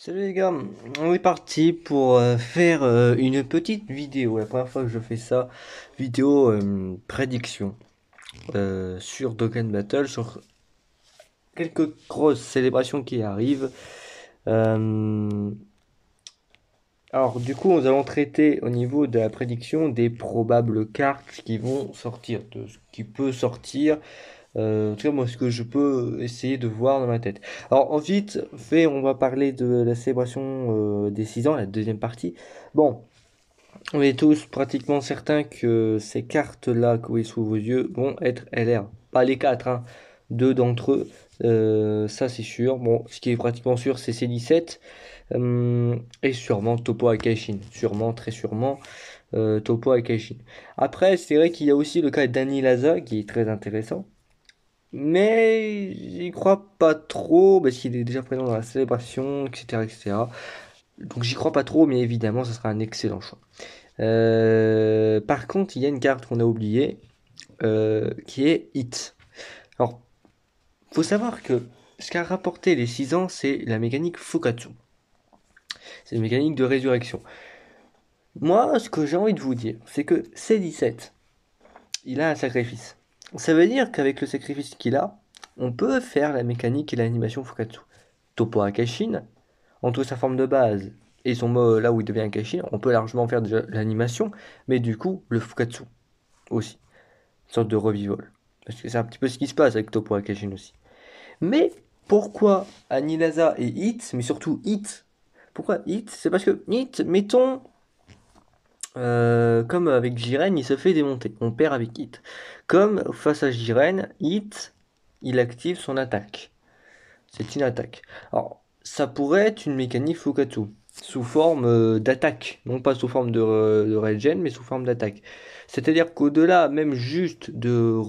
Salut les gars, on est parti pour faire une petite vidéo. La première fois que je fais ça, vidéo prédiction sur Dokkan Battle, sur quelques grosses célébrations qui arrivent. Euh, alors du coup, nous allons traiter au niveau de la prédiction des probables cartes qui vont sortir, de ce qui peut sortir. En tout cas, moi, ce que je peux essayer de voir dans ma tête. Alors, ensuite, on va parler de la célébration des 6 ans, la deuxième partie. Bon, on est tous pratiquement certains que ces cartes-là que vous voyez sous vos yeux vont être LR. Pas les quatre, hein. Deux d'entre eux, ça c'est sûr. Bon, ce qui est pratiquement sûr, c'est C17 et sûrement Topo Akaishin. Sûrement, très sûrement, Topo Akaishin. Après, c'est vrai qu'il y a aussi le cas d'Annie Laza qui est très intéressant. Mais j'y crois pas trop, parce qu'il est déjà présent dans la célébration, etc., etc. Donc j'y crois pas trop, mais évidemment, ce sera un excellent choix. Par contre, il y a une carte qu'on a oubliée, qui est Hit. Alors, faut savoir que ce qu'a rapporté les 6 ans, c'est la mécanique Fukatsu. C'est une mécanique de résurrection. Moi, ce que j'ai envie de vous dire, c'est que C17, il a un sacrifice. Ça veut dire qu'avec le sacrifice qu'il a, on peut faire la mécanique et l'animation Fukatsu. Topo Akashin, entre sa forme de base et son mot là où il devient Akashin, on peut largement faire de l'animation, mais du coup, le Fukatsu aussi. Une sorte de revival. Parce que c'est un petit peu ce qui se passe avec Topo Akashin aussi. Mais pourquoi Anilasa et Hit, mais surtout Hit? Pourquoi Hit? C'est parce que Hit, mettons, comme avec Jiren, il se fait démonter. On perd avec Hit. Comme face à Jiren, Hit, il active son attaque. C'est une attaque. Alors, ça pourrait être une mécanique Fukatsu, sous forme d'attaque. Non pas sous forme de regen, mais sous forme d'attaque. C'est-à-dire qu'au-delà, même juste de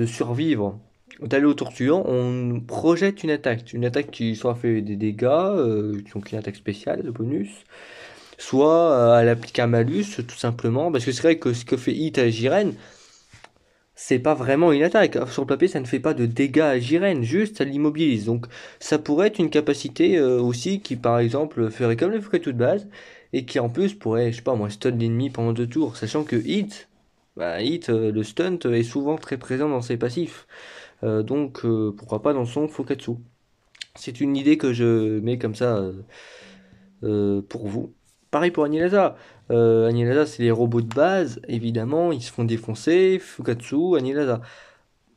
survivre, d'aller au tour suivant, on projette une attaque. Une attaque qui soit fait des dégâts, donc une attaque spéciale de bonus, soit elle applique un malus, tout simplement. Parce que c'est vrai que ce que fait Hit à Jiren, c'est pas vraiment une attaque. Sur le papier, ça ne fait pas de dégâts à Jiren, juste ça l'immobilise. Donc ça pourrait être une capacité aussi qui, par exemple, ferait comme le Fukatsu de base, et qui en plus pourrait, je sais pas moi, stun l'ennemi pendant 2 tours, sachant que Hit, le stunt est souvent très présent dans ses passifs. Donc pourquoi pas dans son Fukatsu. C'est une idée que je mets comme ça pour vous. Pareil pour Annihilasa. Annihilasa, c'est les robots de base, évidemment, ils se font défoncer. Fukatsu, Annihilasa.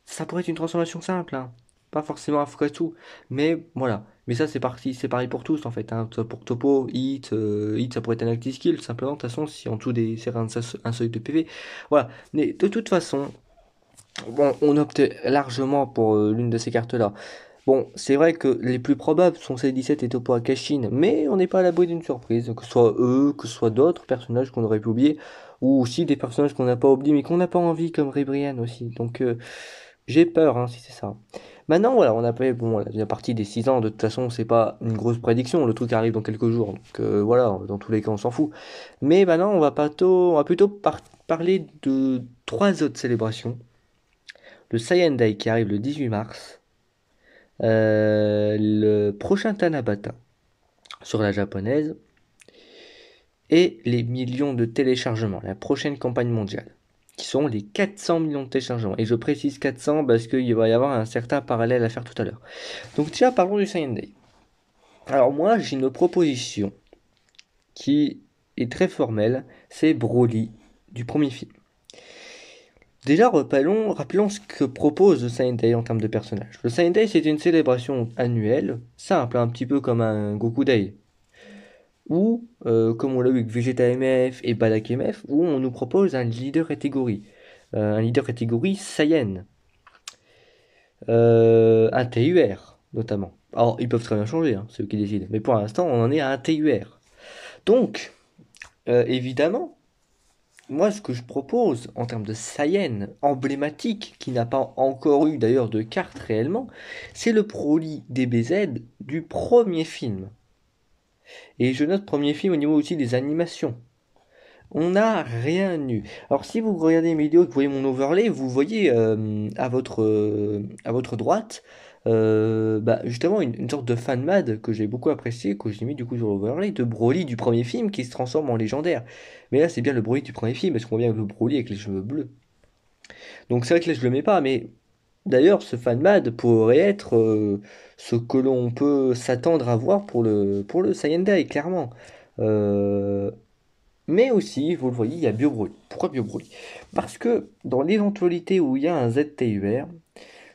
Ça pourrait être une transformation simple, hein. Pas forcément un Fukatsu, mais voilà. Mais ça, c'est parti, c'est pareil pour tous en fait, hein. Pour Topo, Hit, ça pourrait être un active skill, simplement, de toute façon, si en dessous des c'est un seuil de PV. Voilà. Mais de toute façon, bon, on opte largement pour l'une de ces cartes-là. Bon, c'est vrai que les plus probables sont C17 et Topo Akashin, mais on n'est pas à l'abri d'une surprise, que ce soit eux, que ce soit d'autres personnages qu'on aurait pu oublier, ou aussi des personnages qu'on n'a pas oubliés mais qu'on n'a pas envie, comme Ribrian aussi. Donc j'ai peur, hein, si c'est ça. Maintenant, voilà, on a fait bon, la deuxième partie des 6 ans, de toute façon, c'est pas une grosse prédiction, le truc arrive dans quelques jours, donc voilà, dans tous les cas, on s'en fout. Mais maintenant, on va plutôt parler de 3 autres célébrations. Le Saiyan Day qui arrive le 18 mars, le prochain Tanabata sur la japonaise, et les millions de téléchargements, la prochaine campagne mondiale, qui sont les 400 millions de téléchargements. Et je précise 400 parce qu'il va y avoir un certain parallèle à faire tout à l'heure. Donc déjà, parlons du Saiyan Day. Alors moi, j'ai une proposition qui est très formelle, c'est Broly du premier film. Déjà, rappelons ce que propose le Saiyan Day en termes de personnages. Le Saiyan Day, c'est une célébration annuelle, simple, un petit peu comme un Goku Day, ou comme on l'a eu avec Vegeta MF et Badak MF, où on nous propose un leader catégorie. Un leader catégorie Saiyan. Un TUR, notamment. Alors, ils peuvent très bien changer, hein, c'est eux qui décident. Mais pour l'instant, on en est à un TUR. Donc, évidemment, moi, ce que je propose en termes de Saiyan emblématique, qui n'a pas encore eu d'ailleurs de carte réellement, c'est le Broly DBZ du premier film. Et je note premier film au niveau aussi des animations. On n'a rien eu. Alors si vous regardez mes vidéos et que vous voyez mon overlay, vous voyez à votre droite Bah, justement une sorte de fan mad que j'ai beaucoup apprécié, que j'ai mis du coup sur l'Overlay, de Broly du premier film qui se transforme en légendaire. Mais là, c'est bien le Broly du premier film, parce qu'on voit bien le Broly avec les cheveux bleus. Donc c'est vrai que là, je le mets pas, mais d'ailleurs, ce fan mad pourrait être ce que l'on peut s'attendre à voir pour le Saiyan Day, clairement. Euh, mais aussi, vous le voyez, il y a Bio Broly. Pourquoi Bio Broly? Parce que dans l'éventualité où il y a un ZTUR,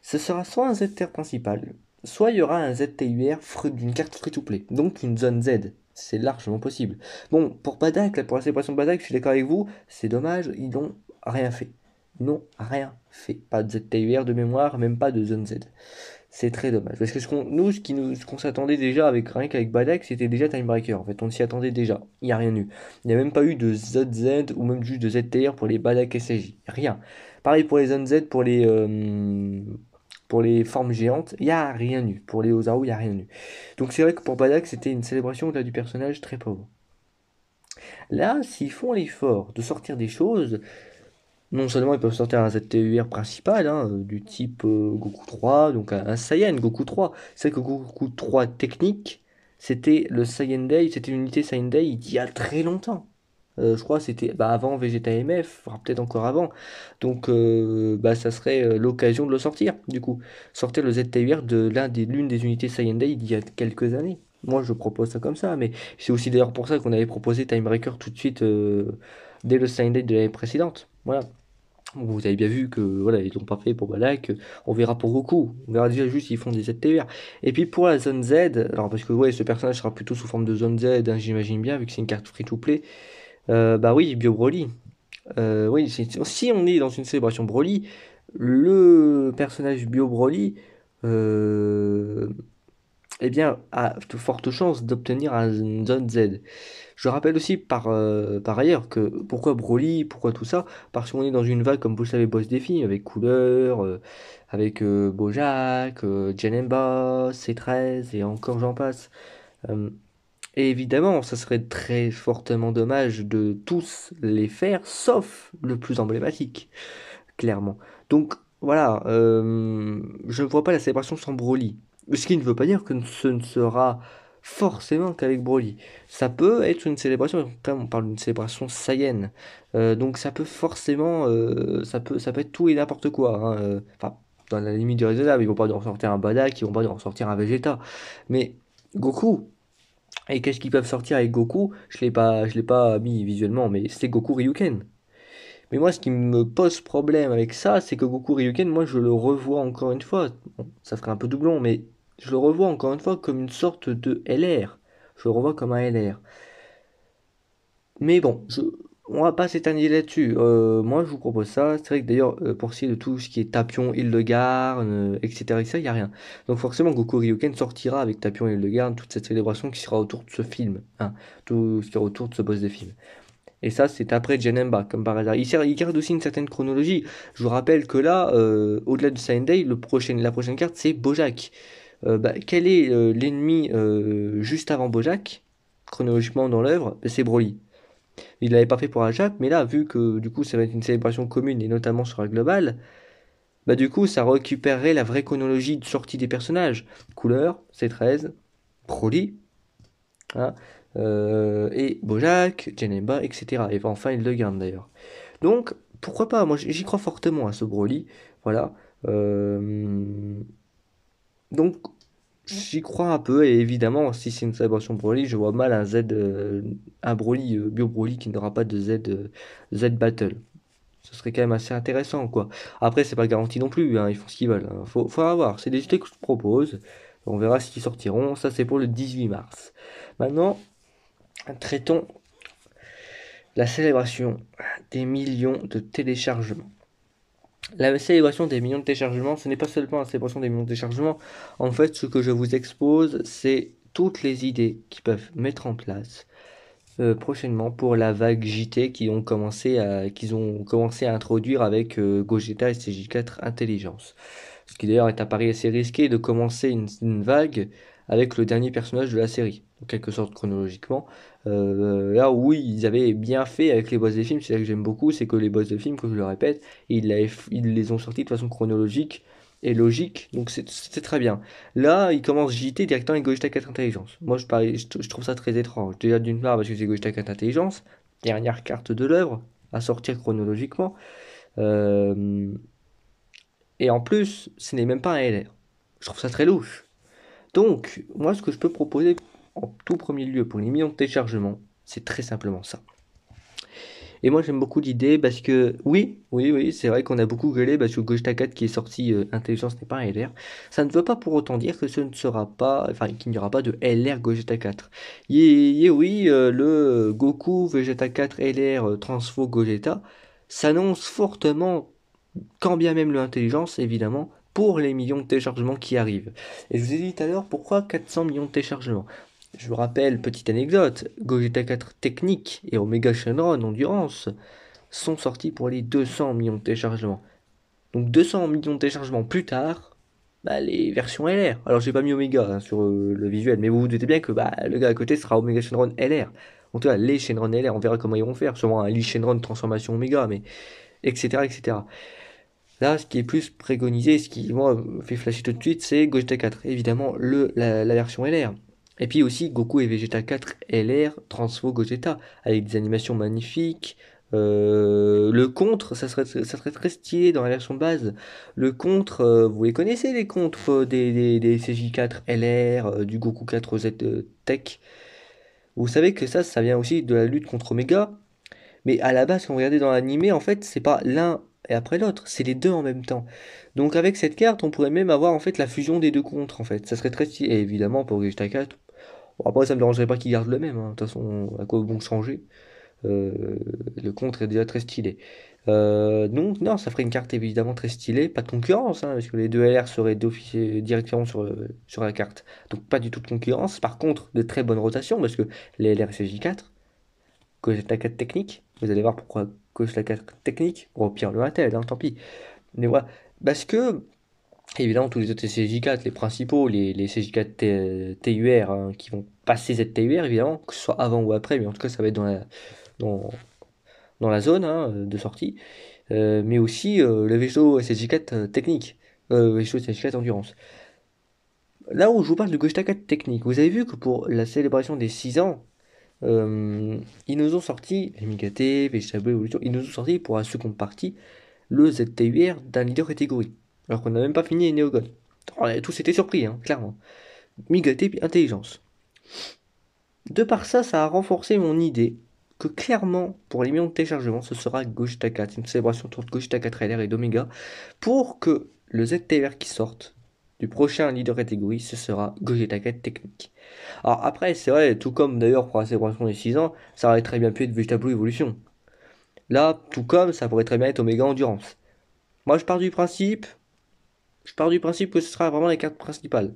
ce sera soit un ZTR principal, soit il y aura un ZTUR d'une carte free-to-play, donc une zone Z. C'est largement possible. Bon, pour Badak, là, pour la célébration de Badak, je suis d'accord avec vous, c'est dommage, ils n'ont rien fait. Ils n'ont rien fait. Pas de ZTUR de mémoire, même pas de zone Z. C'est très dommage. Parce que nous, ce qu'on s'attendait déjà avec rien qu'avec Badak, c'était déjà Timebreaker. En fait, on s'y attendait déjà. Il n'y a rien eu. Il n'y a même pas eu de ZZ ou même juste de ZTR pour les Badak SSJ. Rien. Pareil pour les Zone Z, pour les formes géantes, il n'y a rien eu. Pour les Ozaru, il n'y a rien eu. Donc c'est vrai que pour Badak, c'était une célébration au-delà du personnage très pauvre. Là, s'ils font l'effort de sortir des choses, non seulement ils peuvent sortir un ZTUR principal, hein, du type Goku 3, donc un Saiyan Goku 3. C'est vrai que Goku 3 technique, c'était le Saiyan Day, c'était l'unité Saiyan Day il y a très longtemps. Je crois que c'était bah, avant Vegeta MF, voire peut-être encore avant. Donc bah, ça serait l'occasion de le sortir, du coup. Sortir le ZTUR de l'une des unités Saiyan Day il y a quelques années. Moi je propose ça comme ça, mais c'est aussi d'ailleurs pour ça qu'on avait proposé Timebreaker tout de suite dès le Saiyan Day de l'année précédente. Voilà. Vous avez bien vu que voilà, ils l'ont pas fait pour Balak. On verra pour Goku. On verra déjà juste s'ils font des ZTR. Et puis pour la zone Z, alors parce que ouais, ce personnage sera plutôt sous forme de zone Z, hein, j'imagine bien, vu que c'est une carte free-to-play. Bah oui, Bio Broly. Oui, si on est dans une célébration Broly, le personnage Bio Broly, euh, eh bien, a de fortes chances d'obtenir une zone Z. Je rappelle aussi par ailleurs que pourquoi Broly, pourquoi tout ça? Parce qu'on est dans une vague, comme vous le savez, boss défi, avec Couleur, avec Bojack, Janemba, C13 et encore j'en passe. Euh, et évidemment, ça serait très fortement dommage de tous les faire, sauf le plus emblématique, clairement. Donc voilà, je ne vois pas la célébration sans Broly. Ce qui ne veut pas dire que ce ne sera forcément qu'avec Broly. Ça peut être une célébration, quand on parle d'une célébration Saiyan. Donc ça peut forcément, ça peut être tout et n'importe quoi, hein, enfin, dans la limite du raisonnable, ils vont pas nous ressortir un Badak, ils vont pas nous ressortir un Vegeta. Mais Goku, et qu'est-ce qu'ils peuvent sortir avec Goku? Je l'ai pas mis visuellement, mais c'est Goku Ryuken. Mais moi, ce qui me pose problème avec ça, c'est que Goku Ryuken, moi, je le revois encore une fois. Bon, ça ferait un peu doublon, mais je le revois encore une fois comme une sorte de LR. Je le revois comme un LR. Mais bon, on va pas s'éterniser là-dessus. Moi, je vous propose ça. C'est vrai que d'ailleurs, pour ce qui est de tout ce qui est Tapion, Hildegarde, etc., il n'y a rien. Donc forcément, Goku Ryuken sortira avec Tapion et Hildegarde, toute cette célébration qui sera autour de ce film. Hein, tout ce qui est autour de ce boss des films. Et ça, c'est après Janemba, comme par hasard. Il garde aussi une certaine chronologie. Je vous rappelle que là, au-delà de Saiyan Day, la prochaine carte, c'est Bojack. Bah, quel est l'ennemi juste avant Bojack, chronologiquement dans l'œuvre? Bah, c'est Broly. Il l'avait pas fait pour Ajak, mais là, vu que du coup, ça va être une célébration commune, et notamment sur la globale, bah du coup, ça récupérerait la vraie chronologie de sortie des personnages. Couleur, C13, Broly, hein, et Bojack, Janemba, etc. Et enfin, il le garde d'ailleurs. Donc, pourquoi pas? Moi, j'y crois fortement à ce Broly. Voilà. Euh, donc, j'y crois un peu. Et évidemment, si c'est une célébration Broly, je vois mal un Broly, Bio Broly qui n'aura pas de Z Battle. Ce serait quand même assez intéressant, quoi. Après, c'est pas garanti non plus, hein, ils font ce qu'ils veulent, hein. Faut avoir. C'est des idées que je te propose. On verra ce qu'ils sortiront. Ça, c'est pour le 18 mars. Maintenant, traitons la célébration des millions de téléchargements. La célébration des millions de téléchargements, ce n'est pas seulement la célébration des millions de téléchargements. En fait, ce que je vous expose, c'est toutes les idées qu'ils peuvent mettre en place prochainement pour la vague JT qu'ils ont commencé à introduire avec Gogeta et CJ4 Intelligence. Ce qui d'ailleurs est un pari assez risqué de commencer une vague avec le dernier personnage de la série, en quelque sorte chronologiquement. Là où oui, ils avaient bien fait avec les boss des films, c'est ça que j'aime beaucoup, c'est que les boss de films, comme je le répète, ils les ont sortis de façon chronologique, est logique, donc c'est très bien. Là, il commence JT directement avec Gogeta 4 Intelligence. Moi, je trouve ça très étrange. Déjà, d'une part, parce que c'est Gogeta 4 Intelligence, dernière carte de l'œuvre, à sortir chronologiquement. Euh, et en plus, ce n'est même pas un LR. Je trouve ça très louche. Donc, moi, ce que je peux proposer en tout premier lieu pour les millions de téléchargements, c'est très simplement ça. Et moi j'aime beaucoup l'idée parce que oui, c'est vrai qu'on a beaucoup gueulé parce que Gogeta 4 qui est sorti Intelligence n'est pas un LR. Ça ne veut pas pour autant dire que ce ne sera pas, enfin qu'il n'y aura pas de LR Gogeta 4. Oui, le Goku Vegeta 4 LR Transfo Gogeta s'annonce fortement, quand bien même le Intelligence évidemment, pour les millions de téléchargements qui arrivent. Et je vous ai dit tout à l'heure pourquoi 400 millions de téléchargements. Je vous rappelle, petite anecdote, Gogeta 4 Technique et Omega Shenron Endurance sont sortis pour les 200 millions de téléchargements. Donc 200 millions de téléchargements plus tard, bah, les versions LR. Alors j'ai pas mis Omega hein, sur le visuel, mais vous vous doutez bien que bah, le gars à côté sera Omega Shenron LR. En tout cas, les Shenron LR, on verra comment ils vont faire. Sûrement un Lee Shenron transformation Omega, mais etc. etc. Là, ce qui est plus préconisé, ce qui moi me fait flasher tout de suite, c'est Gogeta 4. Évidemment, la version LR. Et puis aussi Goku et Vegeta 4 LR Transfo Gogeta, avec des animations magnifiques. Le contre, ça serait très stylé dans la version de base. Le contre, vous les connaissez les contres des CJ4 LR, du Goku 4Z Tech. Vous savez que ça vient aussi de la lutte contre Omega. Mais à la base, quand vous regardez dans l'animé, en fait, c'est pas l'un et après l'autre, c'est les deux en même temps. Donc avec cette carte, on pourrait même avoir en fait la fusion des deux contres en fait. Ça serait très stylé. Et évidemment, pour Vegeta 4, bon, après ça me dérangerait pas qu'ils gardent le même. Hein. De toute façon, à quoi bon changer? Le contre est déjà très stylé. Donc non, ça ferait une carte évidemment très stylée. Pas de concurrence, hein, parce que les deux LR seraient directement sur la carte. Donc pas du tout de concurrence. Par contre, de très bonnes rotations, parce que les LR et CJ4, Gogeta 4 technique. Vous allez voir pourquoi Gogeta 4 technique. Ou au pire le Intel, hein, tant pis. Mais voilà. Parce que, évidemment, tous les autres CJ4, les principaux, les CJ4 TUR, hein, qui vont passer ZTUR, évidemment, que ce soit avant ou après, mais en tout cas, ça va être dans, dans la zone hein, de sortie. Mais aussi le Vejo CJ4 technique. Vejo CJ4 endurance. Là où je vous parle de Gogeta 4 technique, vous avez vu que pour la célébration des 6 ans, ils nous ont sorti, les Migaté, Vegetable Evolution, ils nous ont sorti pour la seconde partie le ZTUR d'un leader catégorie. Alors qu'on n'a même pas fini les Néogon. On a tous été surpris, hein, clairement. Migaté puis intelligence. De par ça, ça a renforcé mon idée que clairement, pour les millions de téléchargements, ce sera Gogeta 4, une célébration autour de Gogeta 4 LR et d'Omega, pour que le ZTUR qui sorte du prochain leader catégorie, ce sera Gogeta 4 technique. Alors après, c'est vrai, tout comme d'ailleurs pour la célébration des 6 ans, ça aurait très bien pu être Vegetable Evolution. Là, tout comme ça pourrait très bien être Omega Endurance. Moi, je pars du principe que ce sera vraiment les cartes principales.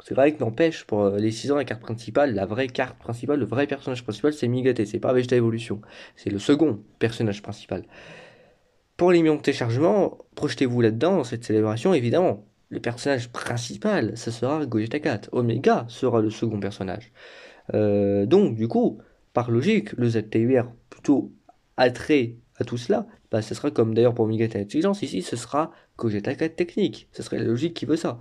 C'est vrai que n'empêche, pour les 6 ans, la carte principale, la vraie carte principale, le vrai personnage principal, c'est Migaté, c'est pas Vegeta Evolution. C'est le second personnage principal. Pour les millions de téléchargements, projetez-vous là-dedans, dans cette célébration, évidemment. Le personnage principal, ça sera Gogeta 4. Omega sera le second personnage. Donc, du coup, par logique, le ZTUR plutôt attrait à tout cela, bah, ce sera comme d'ailleurs pour Migata Intelligence, ici ce sera Gogeta 4 technique. Ce serait la logique qui veut ça.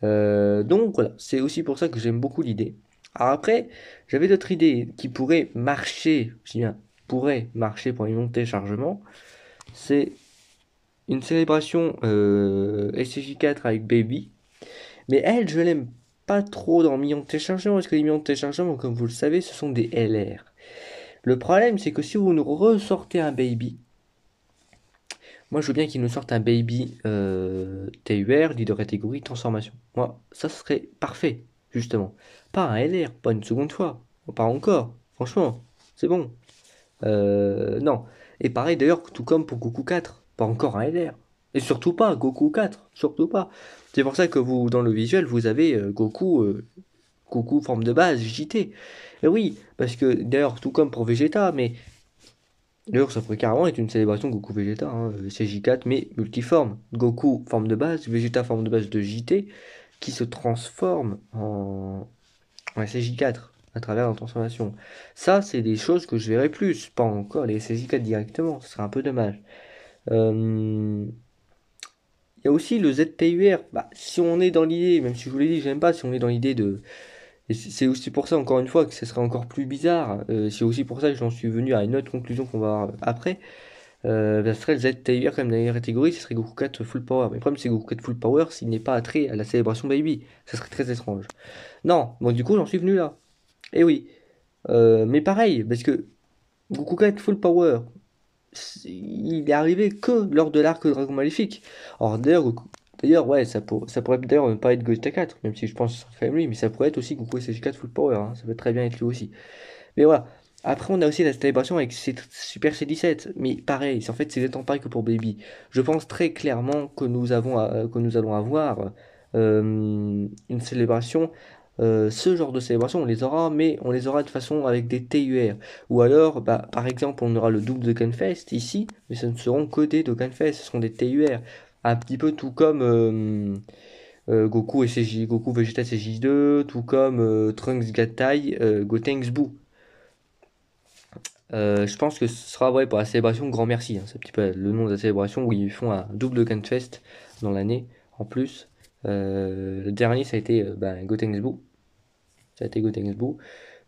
Donc voilà, c'est aussi pour ça que j'aime beaucoup l'idée. Alors après, j'avais d'autres idées qui pourraient marcher, je dis bien, pourraient marcher pour les millions de téléchargements. C'est une célébration SCJ4 avec Baby. Mais elle, je l'aime pas trop dans millions de téléchargements, parce que les millions de téléchargements, comme vous le savez, ce sont des LR. Le problème, c'est que si vous nous ressortez un Baby, moi je veux bien qu'il nous sorte un Baby TUR, leader catégorie, transformation. Moi, ça serait parfait, justement. Pas un LR, pas une seconde fois. Pas encore, franchement, c'est bon. Non. Et pareil d'ailleurs, tout comme pour Goku 4, pas encore un LR. Et surtout pas Goku 4, surtout pas. C'est pour ça que vous, dans le visuel, vous avez Goku forme de base, JT. Et oui, parce que d'ailleurs, tout comme pour Vegeta, mais d'ailleurs, ça pourrait carrément être une célébration Goku Vegeta, hein, c'est J4, mais multiforme. Goku forme de base, Vegeta forme de base de JT, qui se transforme en SJ4 à travers la transformation. Ça, c'est des choses que je verrai plus, pas encore les SJ4 directement, ce serait un peu dommage. Il il y a aussi le ZTUR. Bah, si on est dans l'idée, même si je vous l'ai dit, j'aime pas, si on est dans l'idée de... Et c'est aussi pour ça, encore une fois, que ce serait encore plus bizarre. C'est aussi pour ça que j'en suis venu à une autre conclusion qu'on va voir après. Ça serait le ZTUR comme dernière catégorie, ce serait Goku 4 Full Power. Mais le problème, c'est Goku 4 Full Power s'il n'est pas attrait à la célébration Baby. Ça serait très étrange. Non, bon, du coup, j'en suis venu là. Et oui. Mais pareil, parce que Goku 4 Full Power, il est arrivé que lors de l'arc Dragon Maléfique. Alors d'ailleurs, ouais, ça pourrait d'ailleurs ne pas être Gogeta 4, même si je pense que ce serait quand même lui, mais ça pourrait être aussi Goku SG4 Full Power, hein, ça peut très bien être lui aussi. Mais voilà. Après, on a aussi la célébration avec Super C17. Mais pareil, en fait, c'est exactement pareil que pour Baby. Je pense très clairement que que nous allons avoir une célébration. Ce genre de célébration, on les aura, mais on les aura de façon avec des TUR. Ou alors, bah, par exemple, on aura le double de Gunfest ici, mais ce ne seront que des Dokkanfest, ce seront des TUR. Un petit peu tout comme Goku Vegeta CJ2, tout comme Trunks Gatai, Gotenks Boo. Je pense que ce sera ouais, pour la célébration Grand Merci, hein. C'est un petit peu le nom de la célébration où ils font un double Gunfest dans l'année en plus. Le dernier ça a été Gotenks Boo. Ça a été Gotenks Boo.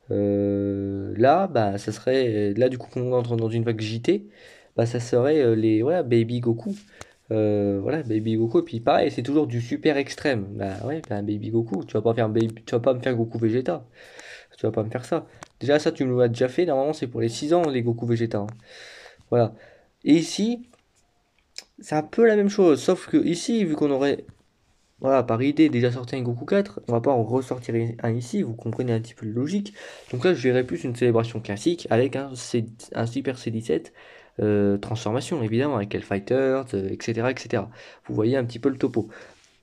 Là, bah, ça serait. Là, du coup, quand on entre dans une vague JT, bah, ça serait les voilà, Baby Goku. Voilà, Baby Goku. Et puis pareil, c'est toujours du super extrême. Bah ouais, bah, Baby Goku. Tu vas pas me faire Goku Vegeta. Tu vas pas me faire ça. Déjà, ça, tu me l'as déjà fait. Normalement, c'est pour les 6 ans, les Goku Vegeta, hein. Voilà. Et ici, c'est un peu la même chose. Sauf que ici, vu qu'on aurait, voilà, par idée, déjà sorti un Goku 4, on va pas en ressortir un ici. Vous comprenez un petit peu la logique. Donc là, je verrais plus une célébration classique avec un Super C17 transformation, évidemment, avec Hellfighters, etc., etc. Vous voyez un petit peu le topo.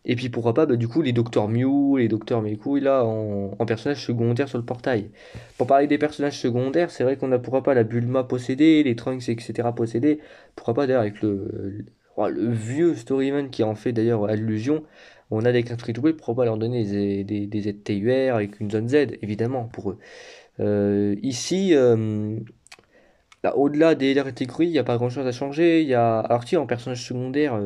Et puis pourquoi pas, bah, du coup, les Docteur Mew, les Docteur Mekou, là, en personnages secondaires sur le portail. Pour parler des personnages secondaires, c'est vrai qu'on a pourquoi pas la Bulma possédée, les Trunks, etc. possédés. Pourquoi pas d'ailleurs avec le vieux Storyman qui en fait d'ailleurs allusion. On a des cartes free to play, pourquoi pas leur donner des ZTUR avec une zone Z, évidemment, pour eux. Ici, bah, au-delà des catégories, il n'y a pas grand-chose à changer. Il y a, alors si, en personnage secondaire.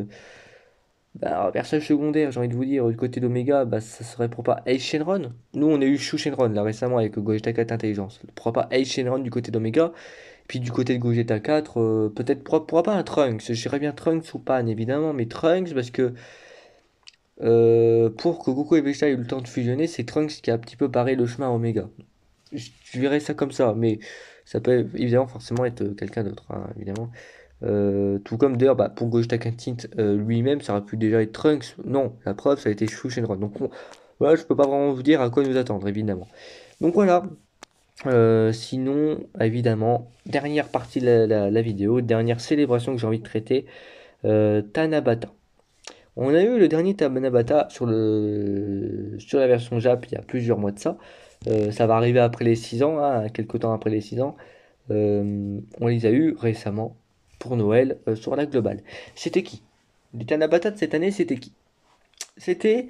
Bah, personnage secondaire, j'ai envie de vous dire, du côté d'Omega, bah, ça serait pourquoi pas Ace Shenron. Nous, on a eu Shu Shenron là récemment avec Gogeta 4 Intelligence. Pourquoi pas Ace Shenron du côté d'Omega. Puis du côté de Gogeta 4, peut-être pourquoi pas un Trunks. Je dirais bien Trunks ou Pan évidemment, mais Trunks parce que pour que Goku et Vegeta aient eu le temps de fusionner, c'est Trunks qui a un petit peu barré le chemin à Omega. Je verrais ça comme ça, mais ça peut évidemment forcément être quelqu'un d'autre, hein, évidemment. Tout comme d'ailleurs, bah, pour Gogeta Kaintint lui-même, ça aurait pu déjà être Trunks. Non, la preuve, ça a été Shu Shenron. Donc voilà, je peux pas vraiment vous dire à quoi nous attendre, évidemment. Donc voilà. Sinon, évidemment, dernière partie de la vidéo, dernière célébration que j'ai envie de traiter, Tanabata. On a eu le dernier Tanabata sur la version Jap il y a plusieurs mois de ça. Ça va arriver après les 6 ans, hein, quelques temps après les 6 ans. On les a eu récemment pour Noël sur la globale. C'était qui? Les Tanabata de cette année, c'était qui? C'était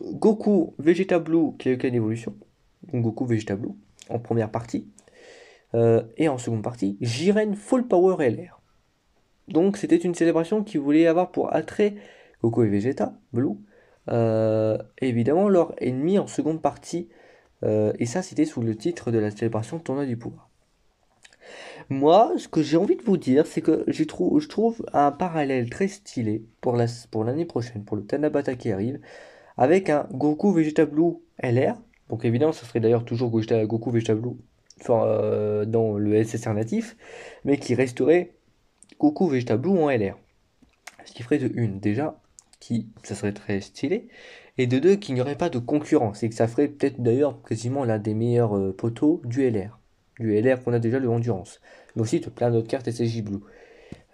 Goku Vegeta Blue qui a eu qu'une évolution. Donc Goku Vegeta Blue en première partie. Et en seconde partie, Jiren Full Power LR. Donc c'était une célébration qui voulait avoir pour attrait Goku et Vegeta Blue. Et évidemment leur ennemi en seconde partie. Et ça c'était sous le titre de la célébration Tournoi du Pouvoir. Moi, ce que j'ai envie de vous dire, c'est que je trouve un parallèle très stylé pour l'année prochaine, pour le Tanabata qui arrive, avec un Goku Vegeta Blue LR. Donc évidemment, ça serait d'ailleurs toujours Goku Vegeta Blue enfin, dans le SSR natif, mais qui resterait Goku Vegeta Blue en LR. Ce qui ferait de une, déjà, ça serait très stylé, et de deux, qu'il n'y aurait pas de concurrence, et que ça ferait peut-être d'ailleurs quasiment l'un des meilleurs poteaux du LR. Du LR qu'on a déjà le Endurance. Mais aussi de plein d'autres cartes SSJ Blue.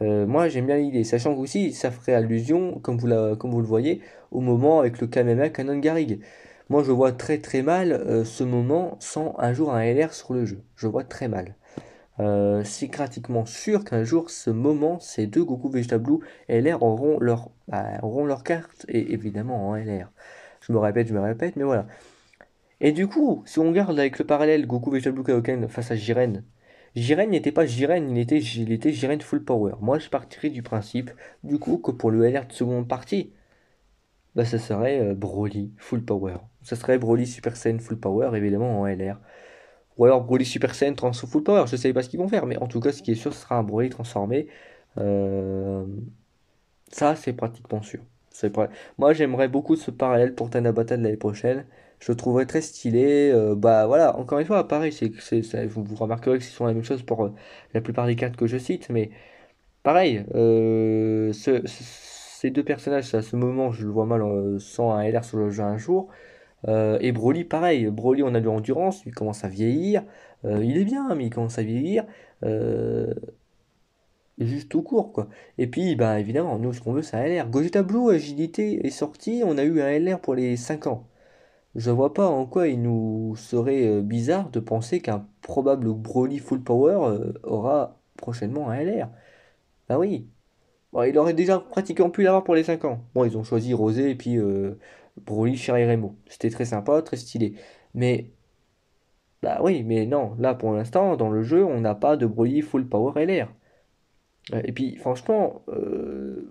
Moi j'aime bien l'idée, sachant qu'aussi ça ferait allusion, comme vous le voyez, au moment avec le Kamehameha Canon Garrigue. Moi je vois très très mal ce moment sans un jour un LR sur le jeu. Je vois très mal. C'est pratiquement sûr qu'un jour ce moment, ces deux Goku Vegeta Blue LR auront leur carte, et évidemment en LR. Je me répète, mais voilà. Et du coup, si on regarde avec le parallèle Goku Vegeta Blue Kaioken face à Jiren, Jiren n'était pas Jiren, il était Jiren Full Power. Moi, je partirais du principe, du coup, que pour le LR de seconde partie, Bah ça serait Broly Full Power. Ça serait Broly Super Saiyan Full Power, évidemment en LR. Ou alors Broly Super Saiyan Transfo Full Power, je sais pas ce qu'ils vont faire, mais en tout cas, ce qui est sûr, ce sera un Broly transformé. Euh, Ça, c'est pratiquement sûr. Moi, j'aimerais beaucoup ce parallèle pour Tanabata de l'année prochaine. Je le trouverais très stylé. Bah voilà, encore une fois, pareil, vous remarquerez que ce sont la même chose pour la plupart des cartes que je cite, mais pareil, ces deux personnages, à ce moment, je le vois mal sans un LR sur le jeu un jour. Et Broly, pareil. Broly, on a de l'endurance, il commence à vieillir. Il est bien, mais il commence à vieillir. Euh, Juste tout court, quoi. Et puis, bah, évidemment, nous, ce qu'on veut, c'est un LR. Gogeta Blue Agilité est sorti, on a eu un LR pour les 5 ans. Je vois pas en quoi il nous serait bizarre de penser qu'un probable Broly Full Power aura prochainement un LR. Bah oui. Bon, il aurait déjà pratiquement pu l'avoir pour les 5 ans. Bon, ils ont choisi Rosé et puis Broly Cher Remo. C'était très sympa, très stylé. Mais, bah oui, mais non, là, pour l'instant, dans le jeu, on n'a pas de Broly Full Power LR. Ouais, et puis franchement,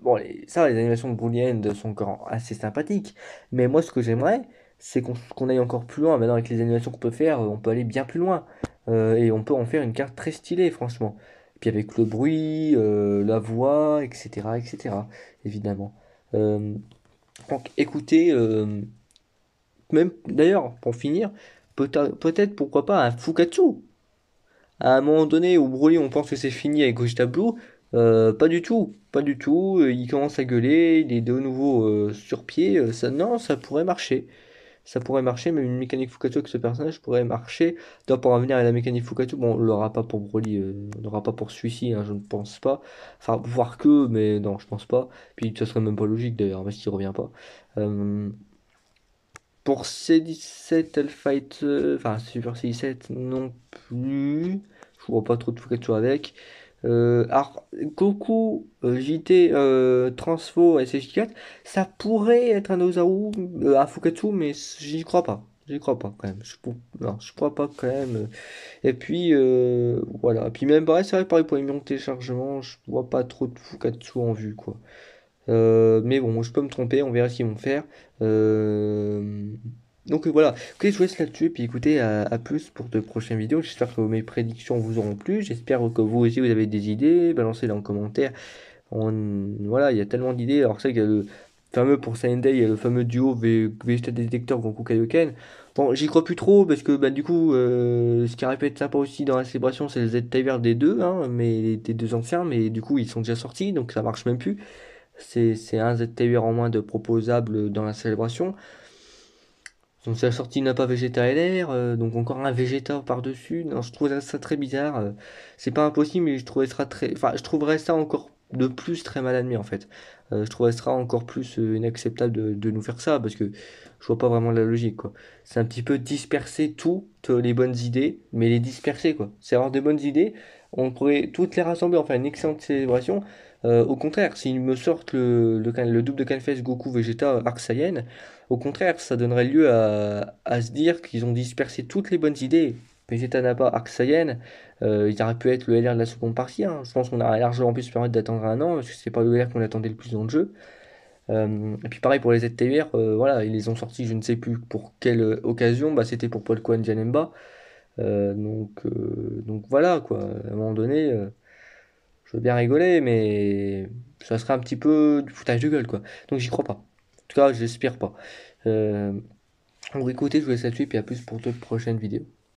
bon, les animations de Bully End sont encore assez sympathiques, mais moi ce que j'aimerais, c'est qu'on aille encore plus loin. Maintenant avec les animations qu'on peut faire, on peut aller bien plus loin. Et on peut en faire une carte très stylée, franchement. Et puis avec le bruit, la voix, etc., etc., évidemment. Euh, donc écoutez, même d'ailleurs, pour finir, peut-être pourquoi pas un Fukatsu. À un moment donné où Broly on pense que c'est fini avec Gogeta Blue, pas du tout, pas du tout. Il commence à gueuler, il est de nouveau sur pied. Ça, non, ça pourrait marcher. Ça pourrait marcher, même une mécanique Fukatsu avec ce personnage pourrait marcher. D'ailleurs, pour revenir à la mécanique Fukatsu, bon, on l'aura pas pour Broly, on l'aura pas pour celui-ci, hein, je ne pense pas. Enfin, voir que, mais non, je pense pas. Puis ça serait même pas logique d'ailleurs, parce qu'il revient pas. Euh, pour C17 Fight, enfin Super C17 non plus. Je vois pas trop de Fukatsu avec. Alors, Goku JT Transfo SSJ4, ça pourrait être un Ozaru, un Fukatsu, mais j'y crois pas. J'y crois pas quand même. Non, je crois pas quand même. Et puis voilà. Et puis même pareil, c'est vrai, pareil pour les millions de téléchargements, je vois pas trop de Fukatsu en vue quoi. Mais bon, je peux me tromper, on verra ce qu'ils vont faire. Euh, Donc voilà, écoutez, je vous laisse là-dessus, puis écoutez, à plus pour de prochaines vidéos. J'espère que mes prédictions vous auront plu, j'espère que vous aussi vous avez des idées, balancez-les en commentaire. Voilà, il y a tellement d'idées, alors c'est qu'il y a le fameux pour Sunday, il y a le fameux duo Vegeta Detector Goku Kaioken. Bon, j'y crois plus trop, parce que bah, du coup, ce qui aurait pu être sympa aussi dans la célébration, c'est le Z-Tiver des deux, hein, mais des deux anciens, mais du coup, ils sont déjà sortis, donc ça marche même plus. C'est un ZTUR en moins de proposable dans la célébration. Donc la sortie n'a pas Vegeta LR, donc encore un Vegeta par-dessus. Non, je trouverais ça très bizarre. C'est pas impossible, mais je trouverais ça très. Enfin, je trouverais ça encore de plus très mal admis en fait. Je trouverais ça encore plus inacceptable de nous faire ça parce que je vois pas vraiment la logique quoi. C'est un petit peu disperser toutes les bonnes idées, mais les disperser quoi. C'est avoir de bonnes idées, on pourrait toutes les rassembler, en faire une excellente célébration. Au contraire, s'ils me sortent le double de Canfest Goku Vegeta Arc Saiyan, au contraire, ça donnerait lieu à se dire qu'ils ont dispersé toutes les bonnes idées. Vegeta Nappa, Arc Saiyan, il aurait pu être le LR de la seconde partie, hein. Je pense qu'on a largement pu se permettre d'attendre un an, parce que c'est pas le LR qu'on attendait le plus dans le jeu. Et puis pareil pour les ZTUR, voilà, ils les ont sortis, je ne sais plus pour quelle occasion, bah, c'était pour Polko and Janemba. Donc voilà, quoi. À un moment donné, je veux bien rigoler, mais ça serait un petit peu du foutage de gueule, quoi. Donc j'y crois pas. En tout cas, j'espère pas. Euh, bon, écoutez, je vous laisse là-dessus, puis à plus pour de prochaines vidéos.